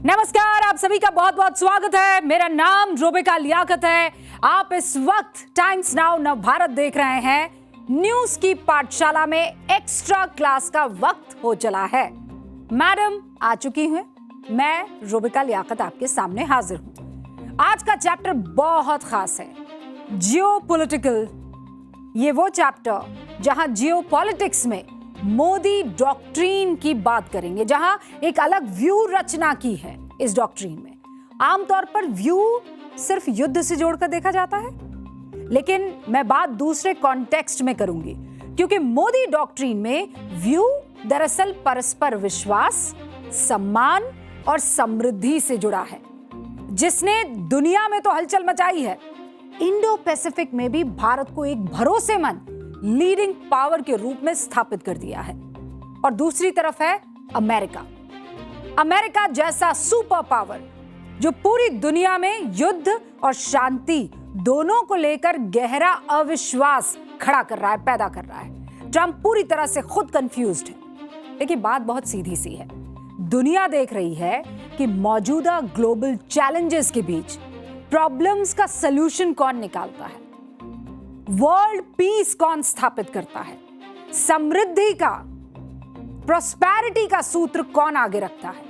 नमस्कार, आप सभी का बहुत बहुत स्वागत है। मेरा नाम रोबिका लियाकत है। आप इस वक्त टाइम्स नाउ नव भारत देख रहे हैं। न्यूज की पाठशाला में एक्स्ट्रा क्लास का वक्त हो चला है। मैडम आ चुकी हैं। मैं रोबिका लियाकत आपके सामने हाजिर हूं। आज का चैप्टर बहुत खास है, जियोपॉलिटिकल। ये वो चैप्टर जहां जियोपॉलिटिक्स में मोदी डॉक्ट्रीन की बात करेंगे, जहां एक अलग व्यू रचना की है। इस डॉक्ट्रीन में आमतौर पर व्यू सिर्फ युद्ध से जोड़कर देखा जाता है, लेकिन मैं बात दूसरे कॉन्टेक्स्ट में करूंगी, क्योंकि मोदी डॉक्ट्रीन में व्यू दरअसल परस्पर विश्वास, सम्मान और समृद्धि से जुड़ा है, जिसने दुनिया में तो हलचल मचाई है। इंडो पैसिफिक में भी भारत को एक भरोसेमंद लीडिंग पावर के रूप में स्थापित कर दिया है। और दूसरी तरफ है अमेरिका। अमेरिका जैसा सुपर पावर जो पूरी दुनिया में युद्ध और शांति दोनों को लेकर गहरा अविश्वास खड़ा कर रहा है, पैदा कर रहा है। ट्रंप पूरी तरह से खुद कंफ्यूज्ड है। देखिए, बात बहुत सीधी सी है। दुनिया देख रही है कि मौजूदा ग्लोबल चैलेंजेस के बीच प्रॉब्लम्स का सलूशन कौन निकालता है, वर्ल्ड पीस कौन स्थापित करता है, समृद्धि का, प्रोस्पेरिटी का सूत्र कौन आगे रखता है।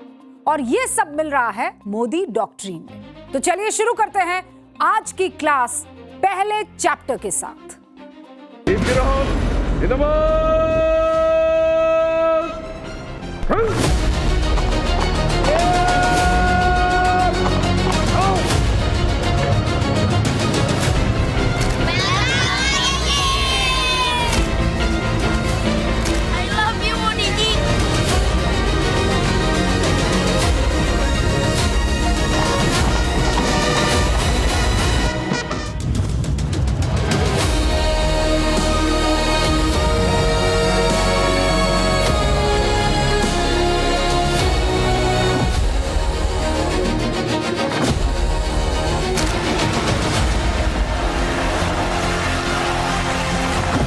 और यह सब मिल रहा है मोदी डॉक्ट्रीन में। तो चलिए शुरू करते हैं आज की क्लास पहले चैप्टर के साथ।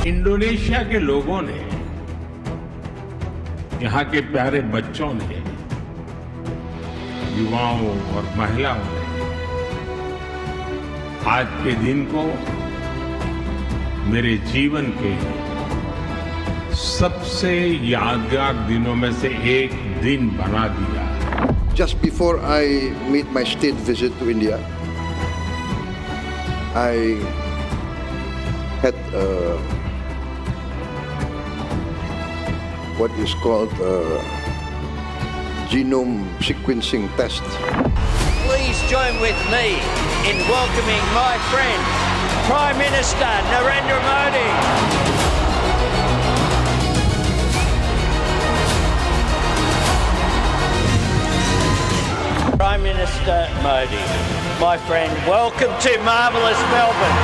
इंडोनेशिया के लोगों ने, यहाँ के प्यारे बच्चों ने, युवाओं और महिलाओं ने आज के दिन को मेरे जीवन के सबसे यादगार दिनों में से एक दिन बना दिया। Just before I made my state visit to India, I had what is called a genome sequencing test. Please join with me in welcoming my friend, Prime Minister Narendra Modi. Prime Minister Modi, my friend, welcome to marvellous Melbourne.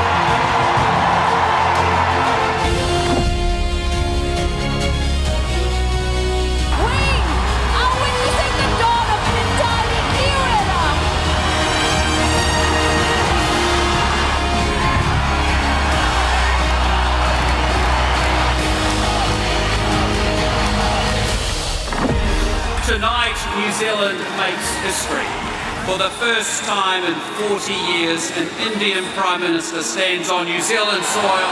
Tonight, New Zealand makes history. For the first time in 40 years, an Indian Prime Minister stands on New Zealand soil.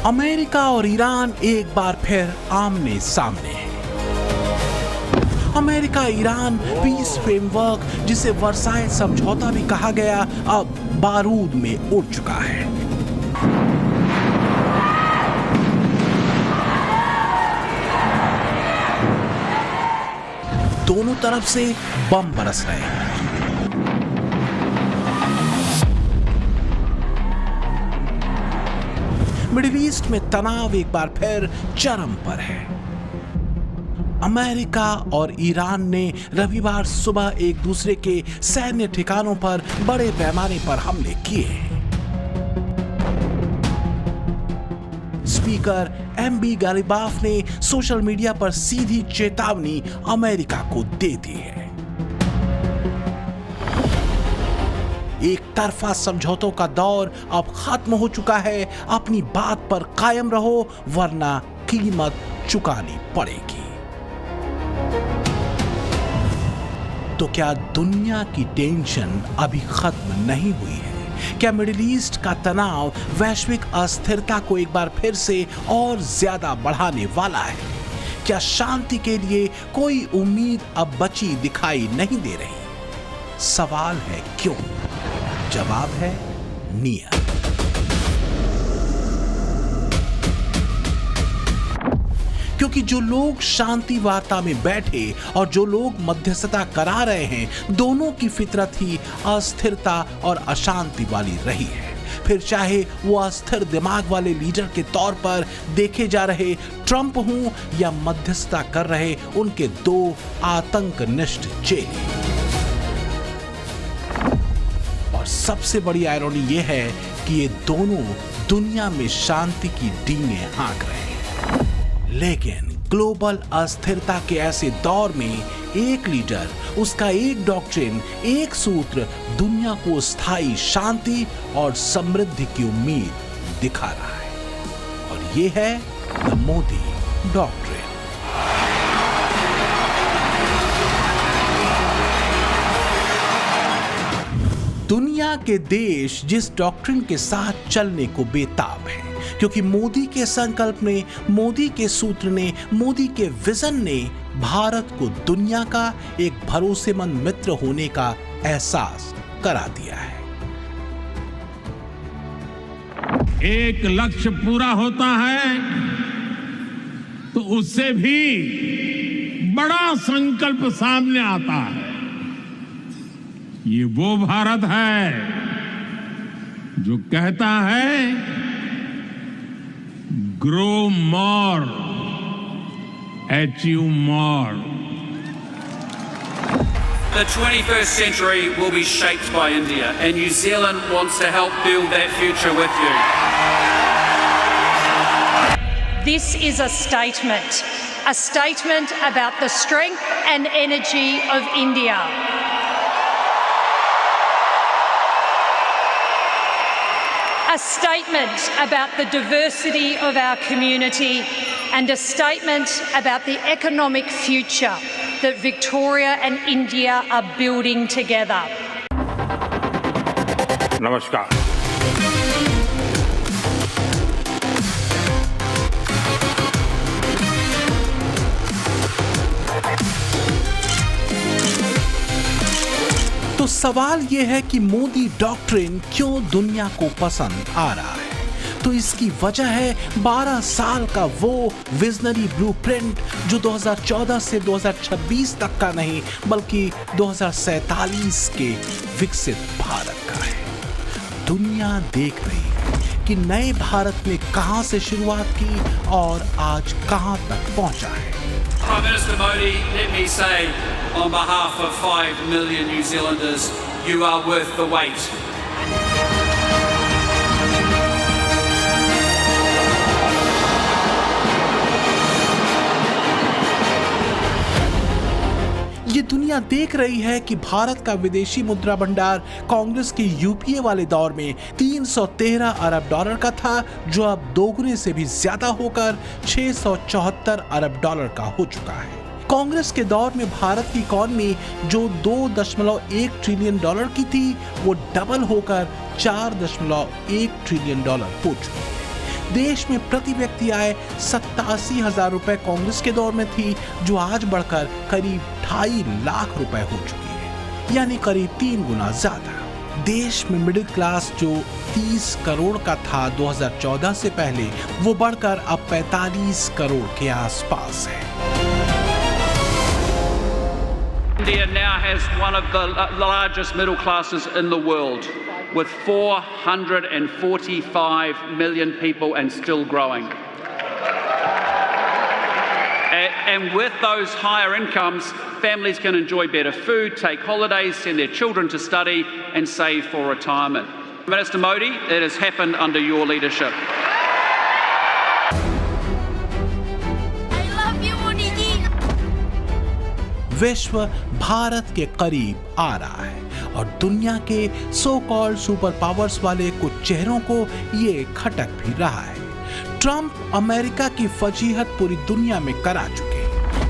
America और Iran एक बार फिर आमने सामने हैं। America Iran piece framework, जिसे Versailles समझौता भी कहा गया, अब बारूद में उड़ चुका है। दोनों तरफ से बम बरस रहे हैं। मिडिल ईस्ट में तनाव एक बार फिर चरम पर है। अमेरिका और ईरान ने रविवार सुबह एक दूसरे के सैन्य ठिकानों पर बड़े पैमाने पर हमले किए। स्पीकर एमबी गरीबाफ ने सोशल मीडिया पर सीधी चेतावनी अमेरिका को दे दी है। एक तरफा समझौतों का दौर अब खत्म हो चुका है। अपनी बात पर कायम रहो वरना कीमत चुकानी पड़ेगी। तो क्या दुनिया की टेंशन अभी खत्म नहीं हुई है? क्या मिडिल ईस्ट का तनाव वैश्विक अस्थिरता को एक बार फिर से और ज्यादा बढ़ाने वाला है? क्या शांति के लिए कोई उम्मीद अब बची दिखाई नहीं दे रही? सवाल है क्यों? जवाब है नियत। क्योंकि जो लोग शांति वार्ता में बैठे और जो लोग मध्यस्थता करा रहे हैं, दोनों की फितरत ही अस्थिरता और अशांति वाली रही है। फिर चाहे वो अस्थिर दिमाग वाले लीडर के तौर पर देखे जा रहे ट्रंप हों या मध्यस्थता कर रहे उनके दो आतंकनिष्ठ चेले। और सबसे बड़ी आयरनी ये है कि ये दोनों दुनिया में शांति की डींगे हाँक रहे हैं। लेकिन ग्लोबल अस्थिरता के ऐसे दौर में एक लीडर, उसका एक डॉक्ट्रिन, एक सूत्र दुनिया को स्थायी शांति और समृद्धि की उम्मीद दिखा रहा है। और ये है द मोदी डॉक्ट्रिन। दुनिया के देश जिस डॉक्ट्रिन के साथ चलने को बेताब है, क्योंकि मोदी के संकल्प ने, मोदी के सूत्र ने, मोदी के विजन ने भारत को दुनिया का एक भरोसेमंद मित्र होने का एहसास करा दिया है। एक लक्ष्य पूरा होता है तो उससे भी बड़ा संकल्प सामने आता है। ये वो भारत है जो कहता है grow more, achieve more. The 21st century will be shaped by India, and New Zealand wants to help build that future with you. This is a statement about the strength and energy of India. A statement about the diversity of our community and a statement about the economic future that Victoria and India are building together. नमस्कार। तो सवाल यह है कि Modi doctrine क्यों दुनिया को पसंद आ रहा है? तो इसकी वजह है 12 साल का वो विजनरी ब्लूप्रिंट जो 2014 से 2026 तक का नहीं बल्कि 2047 के विकसित भारत का है। दुनिया देख रही है कि नए भारत ने कहां से शुरुआत की और आज कहां तक पहुंचा है। Prime Minister Modi, let me say on behalf of 5 million New Zealanders, you are worth the wait. ये दुनिया देख रही है कि भारत का विदेशी मुद्रा भंडार कांग्रेस के यूपीए वाले दौर में 313 अरब डॉलर का था, जो अब दोगुने से भी ज्यादा होकर 674 अरब डॉलर का हो चुका है। कांग्रेस के दौर में भारत की इकॉनमी जो 2.1 ट्रिलियन डॉलर की थी, वो डबल होकर 4.1 ट्रिलियन डॉलर हो चुकी है। देश में प्रति व्यक्ति आय 87,000 रुपए कांग्रेस के दौर में थी, जो आज बढ़कर करीब 2.5 लाख रुपए हो चुकी है, यानी करीब 3 गुना ज्यादा। देश में मिडिल क्लास जो 30 करोड़ का था 2014 से पहले, वो बढ़कर अब 45 करोड़ के आसपास है। India now has one of the largest middle classes in the world. with 445 million people and still growing. And with those higher incomes, families can enjoy better food, take holidays, send their children to study and save for retirement. Minister Modi, it has happened under your leadership. I love you, Modi ji. विश्व भारत के करीब आ रहा है और दुनिया के so called super powers वाले कुछ चेहरों को ये खटक भी रहा है। ट्रंप अमेरिका की फजीहत पूरी दुनिया में करा चुके हैं।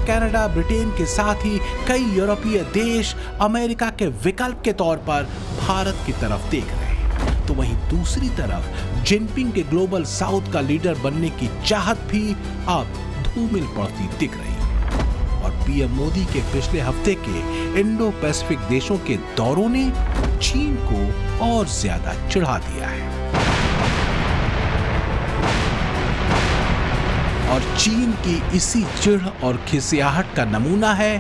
कनाडा, ब्रिटेन के साथ ही कई यूरोपीय देश अमेरिका के विकल्प के तौर पर भारत की तरफ देख रहे हैं। तो वहीं दूसरी तरफ जिनपिंग के ग्लोबल साउथ का लीडर बनने की चाहत भी अब धूमिल पड़ती दिख रही है। और पीएम मोदी के पिछले हफ्ते के इंडो पैसिफिक देशों के दौरों ने चीन को और ज्यादा चिढ़ा दिया है। और चीन की इसी चिढ़ और खिसियाहट का नमूना है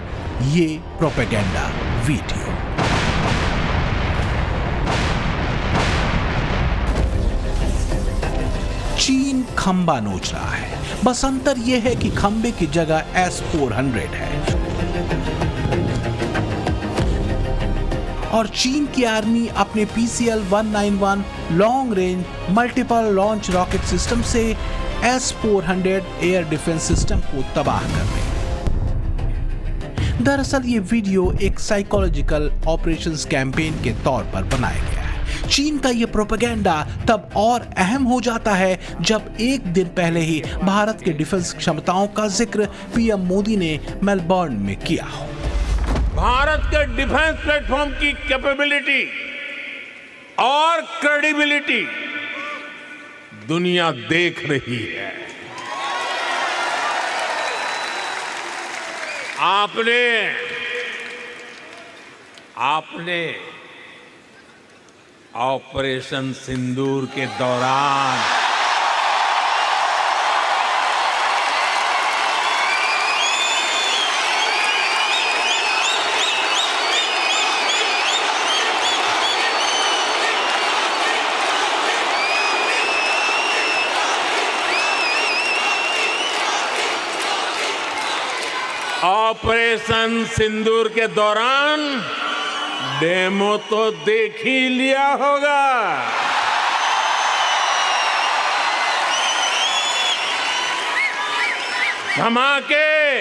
ये प्रोपेगेंडा वीडियो। चीन खंबा नोच रहा है, बस अंतर यह है कि खंबे की जगह S-400 है। और चीन की आर्मी अपने PCL-191 long range multiple launch rocket system से S-400 एयर डिफेंस सिस्टम को तबाह कर रही है। दरअसल ये वीडियो एक साइकोलॉजिकल ऑपरेशंस कैंपेन के तौर पर बनाया गया है। चीन का ये प्रोपेगेंडा तब और अहम हो जाता है जब एक दिन पहले ही भारत के डिफेंस क्षमताओं का जिक्र पीएम मोदी ने मेलबर्न में किया हो। भारत के डिफेंस प्लेटफॉर्म की कैपेबिलिटी और क्रेडिबिलिटी दुनिया देख रही है। आपने ऑपरेशन सिंदूर के दौरान ऑपरेशन सिंदूर के दौरान डेमो तो देख ही लिया होगा। धमाके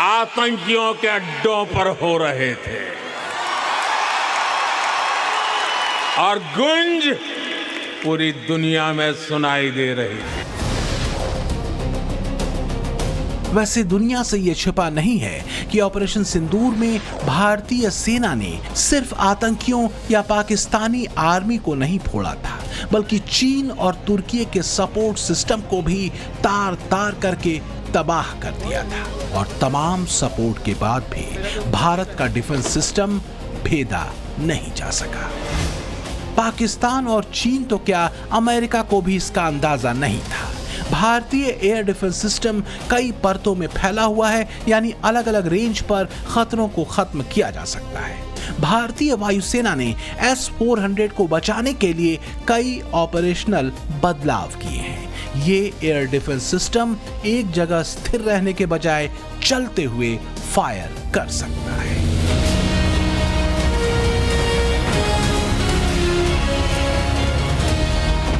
आतंकियों के अड्डों पर हो रहे थे और गूंज पूरी दुनिया में सुनाई दे रही थी। वैसे दुनिया से यह छिपा नहीं है कि ऑपरेशन सिंदूर में भारतीय सेना ने सिर्फ आतंकियों या पाकिस्तानी आर्मी को नहीं फोड़ा था, बल्कि चीन और तुर्की के सपोर्ट सिस्टम को भी तार तार करके तबाह कर दिया था। और तमाम सपोर्ट के बाद भी भारत का डिफेंस सिस्टम भेदा नहीं जा सका। पाकिस्तान और चीन तो क्या, अमेरिका को भी इसका अंदाजा नहीं था। भारतीय एयर डिफेंस सिस्टम कई परतों में फैला हुआ है, यानी अलग अलग रेंज पर खतरों को खत्म किया जा सकता है। भारतीय वायुसेना ने S-400 को बचाने के लिए कई ऑपरेशनल बदलाव किए हैं। ये एयर डिफेंस सिस्टम एक जगह स्थिर रहने के बजाय चलते हुए फायर कर सकता है।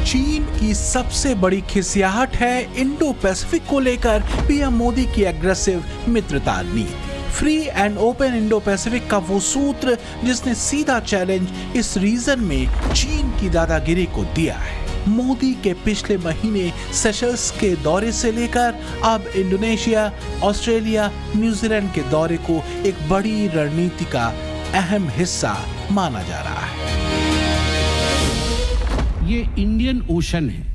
चीन की सबसे बड़ी खिसियाहट है इंडो पैसिफिक को लेकर पीएम मोदी की एग्रेसिव मित्रता नीति। Free and open Indo Pacific का वो सूत्र जिसने सीधा चैलेंज इस रीजन में चीन की दादागिरी को दिया है। मोदी के पिछले महीने सेशल्स के दौरे से लेकर अब इंडोनेशिया, ऑस्ट्रेलिया, न्यूजीलैंड के दौरे को एक बड़ी रणनीति का अहम हिस्सा माना जा रहा है। ये इंडियन ओशन है।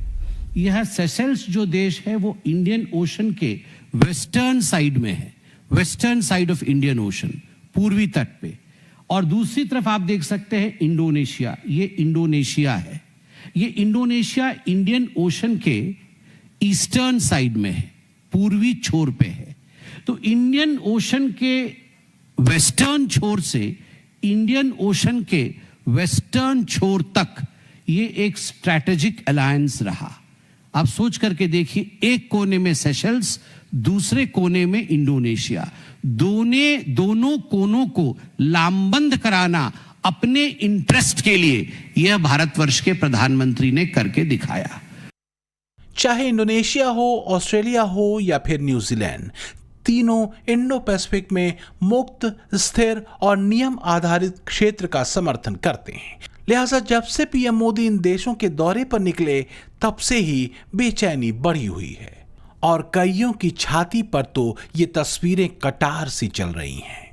यह सेशल्स जो देश है वो इंडियन ओशन के वेस्टर्न साइड में है, western side of Indian ocean, पूर्वी तट पे। और दूसरी तरफ आप देख सकते हैं इंडोनेशिया, ये इंडोनेशिया है। ये इंडोनेशिया इंडियन ओशन के ईस्टर्न साइड में है, पूर्वी छोर पे है। तो इंडियन ओशन के वेस्टर्न छोर से इंडियन ओशन के वेस्टर्न छोर तक ये एक स्ट्रैटेजिक अलायंस रहा। आप सोच करके देखिए, एक कोने में सेशल्स, दूसरे कोने में इंडोनेशिया, दोनों कोनों को लामबंद कराना अपने इंटरेस्ट के लिए यह भारतवर्ष के प्रधानमंत्री ने करके दिखाया। चाहे इंडोनेशिया हो, ऑस्ट्रेलिया हो या फिर न्यूजीलैंड, तीनों इंडो पैसिफिक में मुक्त, स्थिर और नियम आधारित क्षेत्र का समर्थन करते हैं। लिहाजा जब से पीएम मोदी इन देशों के दौरे पर निकले, तब से ही बेचैनी बढ़ी हुई है और कईयों की छाती पर तो ये तस्वीरें कटार सी चल रही हैं।